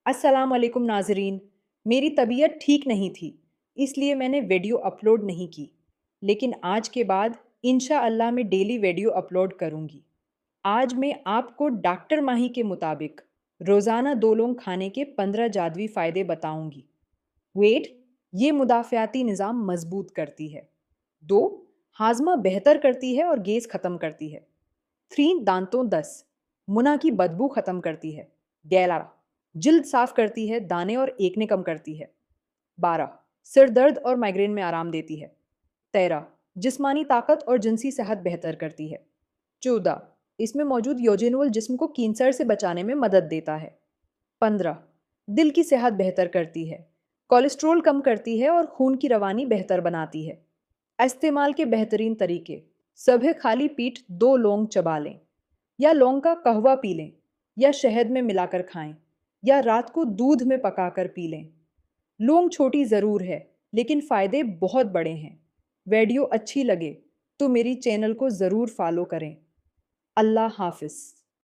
अस्सलाम वालेकुम नाजरीन। मेरी तबीयत ठीक नहीं थी, इसलिए मैंने वीडियो अपलोड नहीं की। लेकिन आज के बाद इंशा अल्लाह मैं डेली वीडियो अपलोड करूँगी। आज मैं आपको डॉक्टर माही के मुताबिक रोज़ाना 2 लौंग खाने के 15 जादुई फ़ायदे बताऊँगी। वेट, ये मुदाफ़ियाती निज़ाम मज़बूत करती है। 2, हाज़मा बेहतर करती है और गैस ख़त्म करती है। 3, दांतों दस्त, मुंह की बदबू ख़त्म करती है। 11, जिल्द साफ करती है, दाने और एकने कम करती है। 12, सिर दर्द और माइग्रेन में आराम देती है। 13, जिस्मानी ताकत और जिनसी सेहत बेहतर करती है। 14, इसमें मौजूद योजेनुअल जिस्म को कैंसर से बचाने में मदद देता है। 15, दिल की सेहत बेहतर करती है, कोलेस्ट्रॉल कम करती है और खून की रवानी बेहतर बनाती है। इस्तेमाल के बेहतरीन तरीके: सुबह खाली पीठ 2 लौंग चबा लें, या लौंग का कहवा पी लें, या शहद में मिलाकर खाएं, या रात को दूध में पकाकर पी लें। लौंग छोटी ज़रूर है, लेकिन फ़ायदे बहुत बड़े हैं। वीडियो अच्छी लगे तो मेरी चैनल को ज़रूर फॉलो करें। अल्लाह हाफ़िज़।